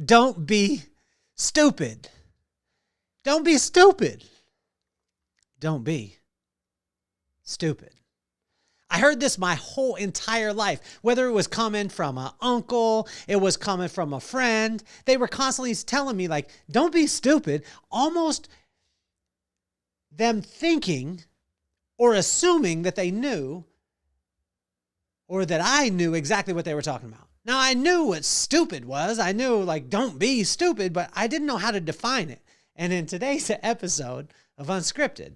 don't be stupid. Don't be stupid. Don't be stupid. I heard this my whole entire life, whether it was coming from an uncle, it was coming from a friend. They were constantly telling me, like, don't be stupid, almost them thinking or assuming that they knew or that I knew exactly what they were talking about. Now, I knew what stupid was. I knew, like, don't be stupid, but I didn't know how to define it. And in today's episode of Unscripted,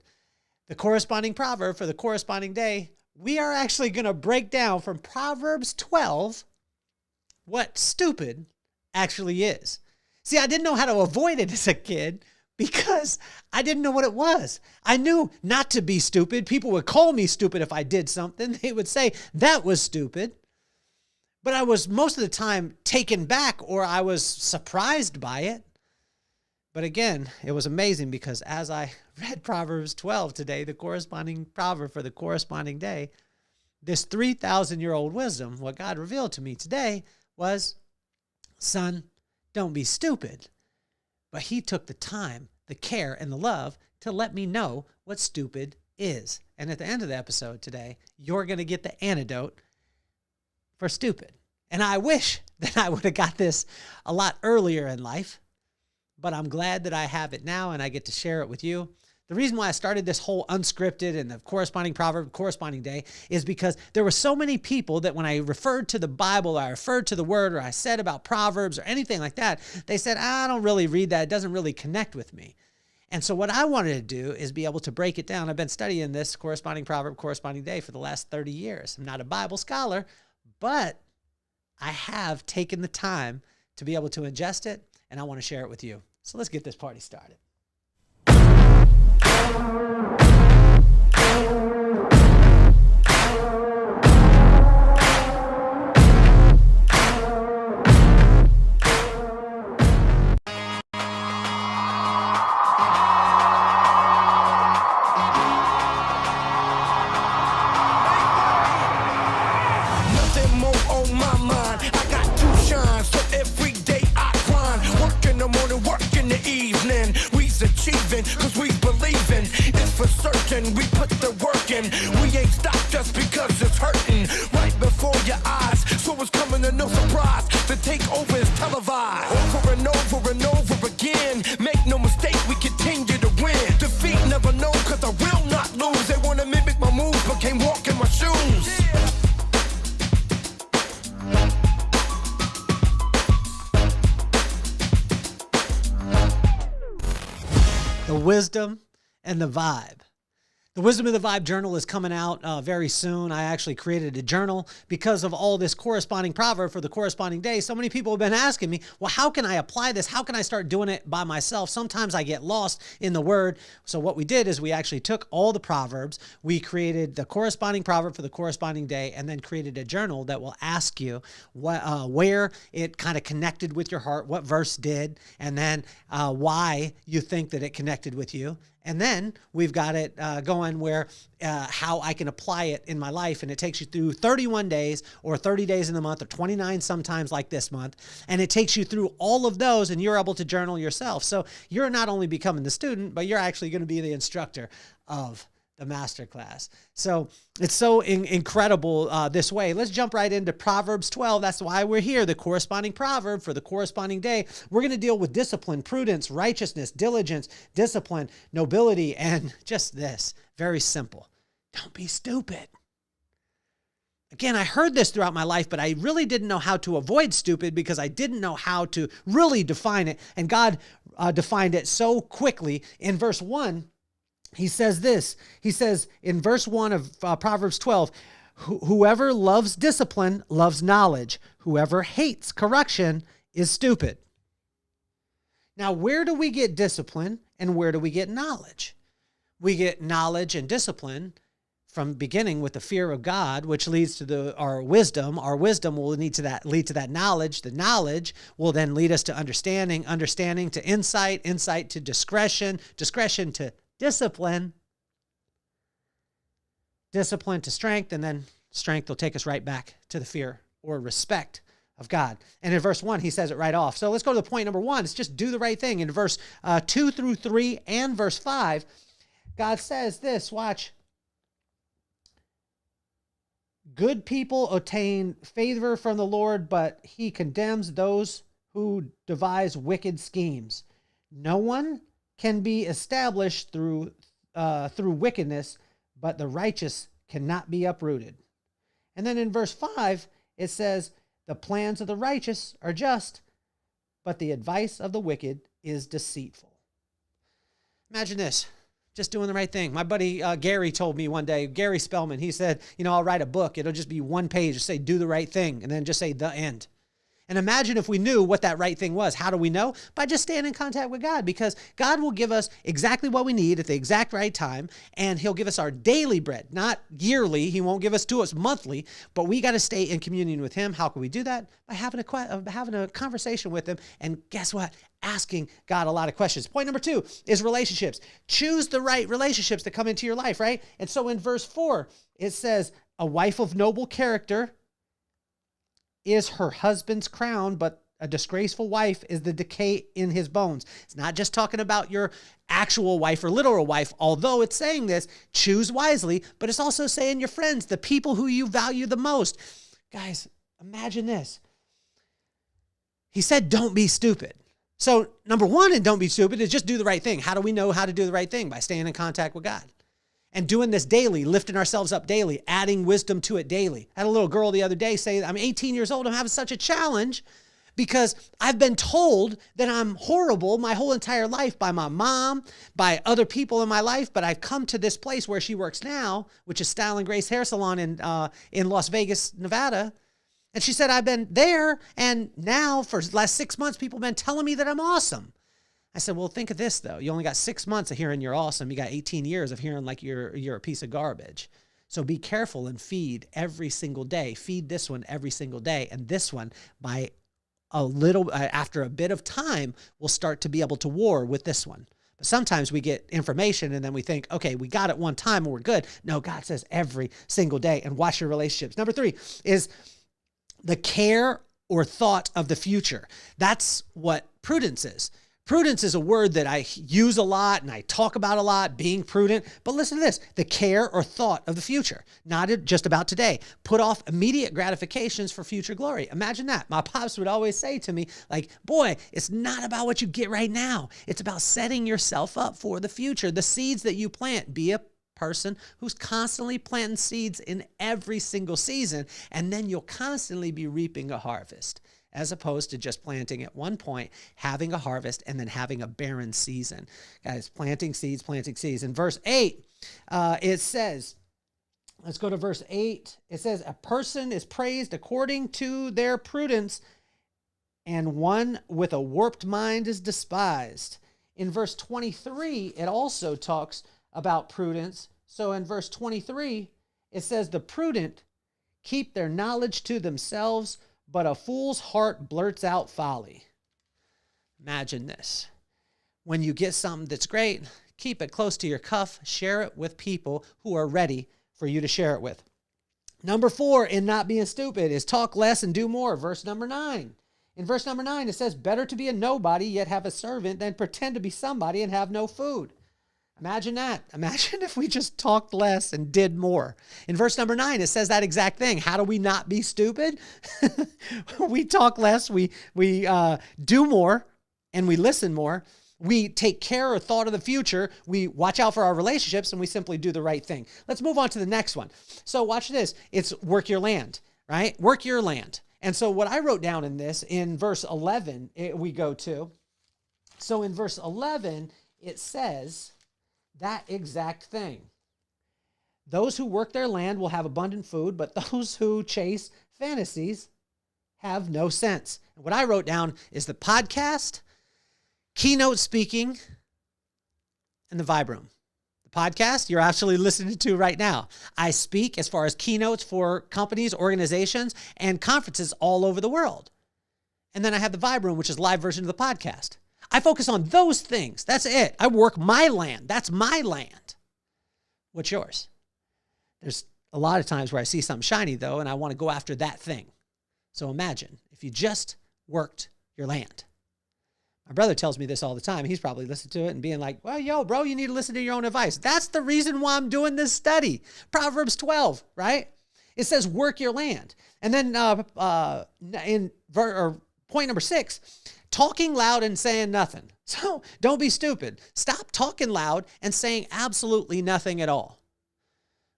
the corresponding proverb for the corresponding day, we are actually going to break down from Proverbs 12 what stupid actually is. See, I didn't know how to avoid it as a kid because I didn't know what it was. I knew not to be stupid. People would call me stupid if I did something. They would say that was stupid. But I was most of the time taken back or I was surprised by it. But again, it was amazing because as I read Proverbs 12 today, the corresponding proverb for the corresponding day, this 3,000-year-old wisdom, what God revealed to me today was, son, don't be stupid. But he took the time, the care, and the love to let me know what stupid is. And at the end of the episode today, you're going to get the antidote for stupid. And I wish that I would have got this a lot earlier in life. But I'm glad that I have it now and I get to share it with you. The reason why I started this whole unscripted and the corresponding proverb, corresponding day, is because there were so many people that when I referred to the Bible, or I referred to the word, or I said about Proverbs or anything like that, they said, I don't really read that. It doesn't really connect with me. And so what I wanted to do is be able to break it down. I've been studying this corresponding proverb, corresponding day for the last 30 years. I'm not a Bible scholar, but I have taken the time to be able to ingest it, and I want to share it with you. So let's get this party started. Nothing more on my mind. I got to shine, so every day I grind. Work in the morning, work in the evening. We's achieving, cause we believing. It's for certain, we put the work in. We ain't stopped just because it's hurting. Right before your eyes, so it's coming to no surprise. The takeover is televised. Over and over and over again. Make no mistake, we continue to win. Defeat never known, cause I will not lose. They wanna mimic my moves, but can't walk in my shoes. The wisdom and the vibe. The Wisdom of the Vibe journal is coming out very soon. I actually created a journal because of all this corresponding proverb for the corresponding day. So many people have been asking me, well, how can I apply this? How can I start doing it by myself? Sometimes I get lost in the word. So what we did is we actually took all the proverbs. We created the corresponding proverb for the corresponding day and then created a journal that will ask you where it kind of connected with your heart, what verse did, and then why you think that it connected with you. And then we've got it going where how I can apply it in my life. And it takes you through 31 days or 30 days in the month or 29 sometimes like this month. And it takes you through all of those and you're able to journal yourself. So you're not only becoming the student, but you're actually going to be the instructor of the masterclass. So it's so incredible this way. Let's jump right into Proverbs 12. That's why we're here. The corresponding proverb for the corresponding day. We're going to deal with discipline, prudence, righteousness, diligence, discipline, nobility, and just this. Very simple. Don't be stupid. Again, I heard this throughout my life, but I really didn't know how to avoid stupid because I didn't know how to really define it. And God defined it so quickly. In verse 1, he says this. He says in verse 1 of Proverbs 12, whoever loves discipline loves knowledge. Whoever hates correction is stupid. Now, where do we get discipline and where do we get knowledge? We get knowledge and discipline from beginning with the fear of God, which leads to our wisdom. Our wisdom will lead to that knowledge. The knowledge will then lead us to understanding, understanding to insight, insight to discretion, discretion to discipline, discipline to strength, and then strength will take us right back to the fear or respect of God. And in verse 1, he says it right off. So let's go to the point number 1. It's just do the right thing. In verse 2 through 3 and verse 5, God says this, watch. Good people attain favor from the Lord, but he condemns those who devise wicked schemes. No one can be established through wickedness, but the righteous cannot be uprooted. And then in verse 5, it says, the plans of the righteous are just, but the advice of the wicked is deceitful. Imagine this, just doing the right thing. My buddy Gary told me one day, Gary Spellman, he said, I'll write a book. It'll just be one page, just say, do the right thing, and then just say the end. And imagine if we knew what that right thing was. How do we know? By just staying in contact with God, because God will give us exactly what we need at the exact right time, and he'll give us our daily bread, not yearly. He won't give us to us monthly, but we got to stay in communion with him. How can we do that? By having a conversation with him, and guess what? Asking God a lot of questions. Point number 2 is relationships. Choose the right relationships that come into your life, right? And so in verse 4, it says, a wife of noble character is her husband's crown, but a disgraceful wife is the decay in his bones. It's not just talking about your actual wife or literal wife, although it's saying this, choose wisely, but it's also saying your friends, the people who you value the most. Guys, imagine this. He said, don't be stupid. So number 1 in don't be stupid is just do the right thing. How do we know how to do the right thing? By staying in contact with God. And doing this daily, lifting ourselves up daily, adding wisdom to it daily. I had a little girl the other day say, I'm 18 years old, I'm having such a challenge because I've been told that I'm horrible my whole entire life by my mom, by other people in my life, but I've come to this place where she works now, which is Style and Grace Hair Salon in Las Vegas, Nevada. And she said, I've been there, and now for the last 6 months, people have been telling me that I'm awesome. I said, well, think of this, though. You only got 6 months of hearing you're awesome. You got 18 years of hearing like you're a piece of garbage. So be careful and feed every single day. Feed this one every single day. And this one, by after a bit of time, will start to be able to war with this one. But sometimes we get information and then we think, okay, we got it one time and we're good. No, God says every single day. And watch your relationships. Number 3 is the care or thought of the future. That's what prudence is. Prudence is a word that I use a lot and I talk about a lot, being prudent. But listen to this, the care or thought of the future, not just about today. Put off immediate gratifications for future glory. Imagine that. My pops would always say to me, like, boy, it's not about what you get right now. It's about setting yourself up for the future. The seeds that you plant, be a person who's constantly planting seeds in every single season, and then you'll constantly be reaping a harvest, as opposed to just planting at one point, having a harvest, and then having a barren season. Guys, planting seeds. In verse 8, it says, let's go to verse 8. It says, a person is praised according to their prudence, and one with a warped mind is despised. In verse 23, it also talks about prudence. So in verse 23, it says, the prudent keep their knowledge to themselves, but a fool's heart blurts out folly. Imagine this. When you get something that's great, keep it close to your cuff. Share it with people who are ready for you to share it with. Number 4 in not being stupid is talk less and do more. Verse number 9. In verse number 9, it says, better to be a nobody yet have a servant than pretend to be somebody and have no food. Imagine that. Imagine if we just talked less and did more. In verse number 9, it says that exact thing. How do we not be stupid? We talk less, we do more, and we listen more. We take care or thought of the future. We watch out for our relationships, and we simply do the right thing. Let's move on to the next one. So watch this. It's work your land, right? Work your land. And so what I wrote down in this, in verse 11, we go to. So in verse 11, it says that exact thing. Those who work their land will have abundant food, but those who chase fantasies have no sense. And what I wrote down is the podcast, keynote speaking, and the Vibe Room. The podcast you're actually listening to right now. I speak as far as keynotes for companies, organizations, and conferences all over the world. And then I have the Vibe Room, which is live version of the podcast. I focus on those things. That's it. I work my land. That's my land. What's yours? There's a lot of times where I see something shiny, though, and I want to go after that thing. So imagine if you just worked your land. My brother tells me this all the time. He's probably listened to it and being like, well, yo, bro, you need to listen to your own advice. That's the reason why I'm doing this study. Proverbs 12, right? It says work your land. And then point number 6, talking loud and saying nothing. So don't be stupid. Stop talking loud and saying absolutely nothing at all.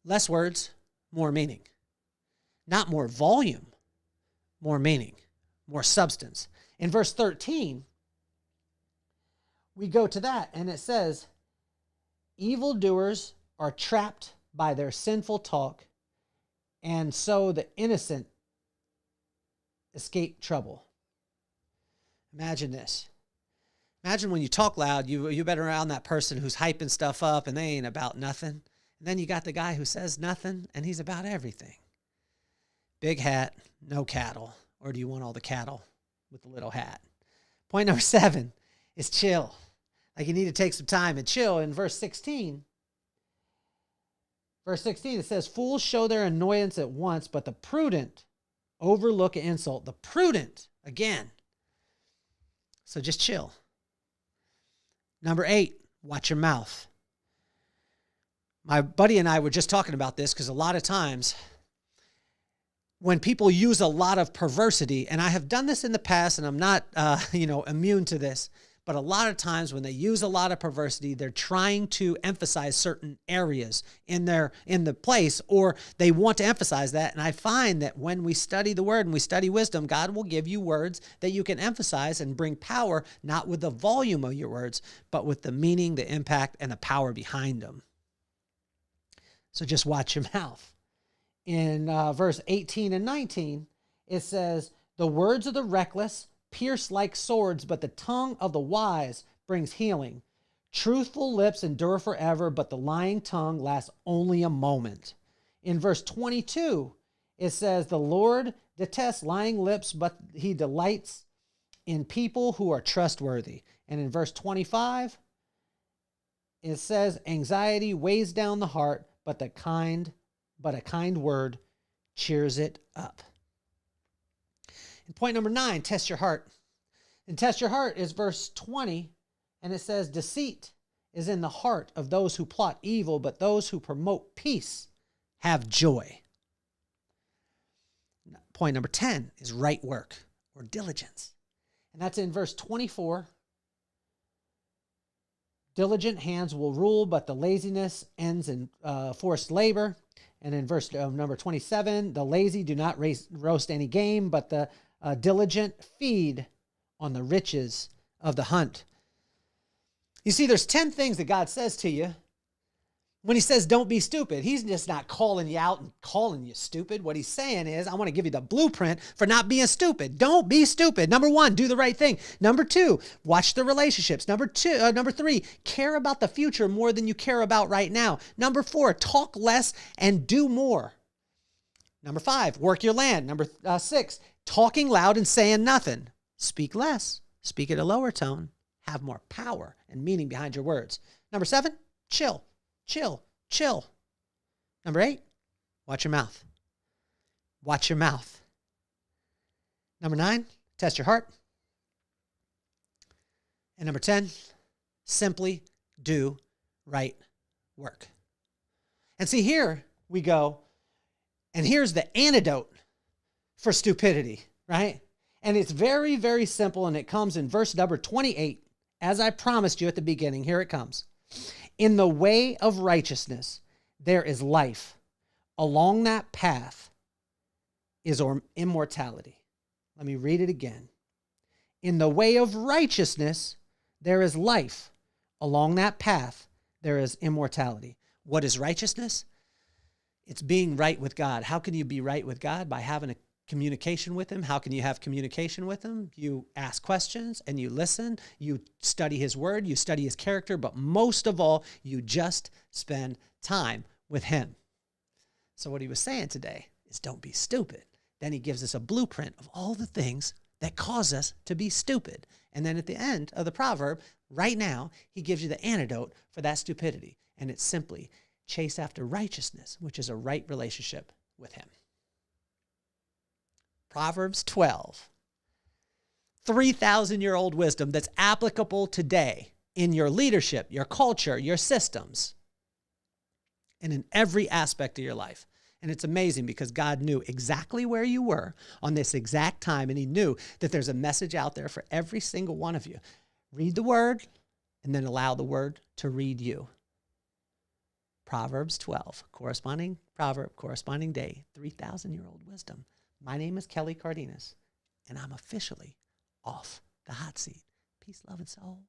Less words, more meaning. Not more volume, more meaning, more substance. In verse 13, we go to that and it says, evildoers are trapped by their sinful talk, and so the innocent escape trouble. Imagine this. Imagine when you talk loud, you've been around that person who's hyping stuff up and they ain't about nothing. And then you got the guy who says nothing and he's about everything. Big hat, no cattle. Or do you want all the cattle with the little hat? Point number 7 is chill. Like you need to take some time and chill. In verse 16, it says, fools show their annoyance at once, but the prudent overlook an insult. The prudent, again. So just chill. Number 8, watch your mouth. My buddy and I were just talking about this because a lot of times when people use a lot of perversity, and I have done this in the past and I'm not, immune to this, but a lot of times when they use a lot of perversity, they're trying to emphasize certain areas in the place, or they want to emphasize that. And I find that when we study the word and we study wisdom, God will give you words that you can emphasize and bring power, not with the volume of your words, but with the meaning, the impact, and the power behind them. So just watch your mouth. In verse 18 and 19, it says, the words of the reckless pierce like swords, but the tongue of the wise brings healing. Truthful lips endure forever, but the lying tongue lasts only a moment. In verse 22, it says, the Lord detests lying lips, but he delights in people who are trustworthy. And in verse 25, it says, anxiety weighs down the heart, but a kind word cheers it up. And point number 9, test your heart. And test your heart is verse 20, and it says, deceit is in the heart of those who plot evil, but those who promote peace have joy. Point number 10 is right work or diligence. And that's in verse 24. Diligent hands will rule, but the laziness ends in forced labor. And in verse number 27, the lazy do not roast any game, but the diligent feed on the riches of the hunt. You see, there's 10 things that God says to you. When he says, don't be stupid, he's just not calling you out and calling you stupid. What he's saying is, I want to give you the blueprint for not being stupid. Don't be stupid. Number 1, do the right thing. Number 2, watch the relationships. Number 3, care about the future more than you care about right now. Number 4, talk less and do more. Number 5, work your land. Number 6, talking loud and saying nothing. Speak less. Speak at a lower tone. Have more power and meaning behind your words. Number 7, chill. Chill. Number 8, watch your mouth. Watch your mouth. Number 9, test your heart. And number 10, simply do right work. And see, here we go. And here's the antidote for stupidity, right? And it's very, very simple. And it comes in verse number 28. As I promised you at the beginning, here it comes. In the way of righteousness, there is life. Along that path is immortality. Let me read it again. In the way of righteousness, there is life. Along that path, there is immortality. What is righteousness? It's being right with God. How can you be right with God? By having a communication with him. How can you have communication with him? You ask questions and you listen. You study his word. You study his character. But most of all, you just spend time with him. So what he was saying today is don't be stupid. Then he gives us a blueprint of all the things that cause us to be stupid. And then at the end of the proverb, right now, he gives you the antidote for that stupidity. And it's simply chase after righteousness, which is a right relationship with him. Proverbs 12. 3,000-year-old wisdom that's applicable today in your leadership, your culture, your systems, and in every aspect of your life. And it's amazing because God knew exactly where you were on this exact time, and he knew that there's a message out there for every single one of you. Read the word, and then allow the word to read you. Proverbs 12, corresponding proverb, corresponding day, 3,000-year-old wisdom. My name is Kelly Cardenas, and I'm officially off the hot seat. Peace, love, and soul.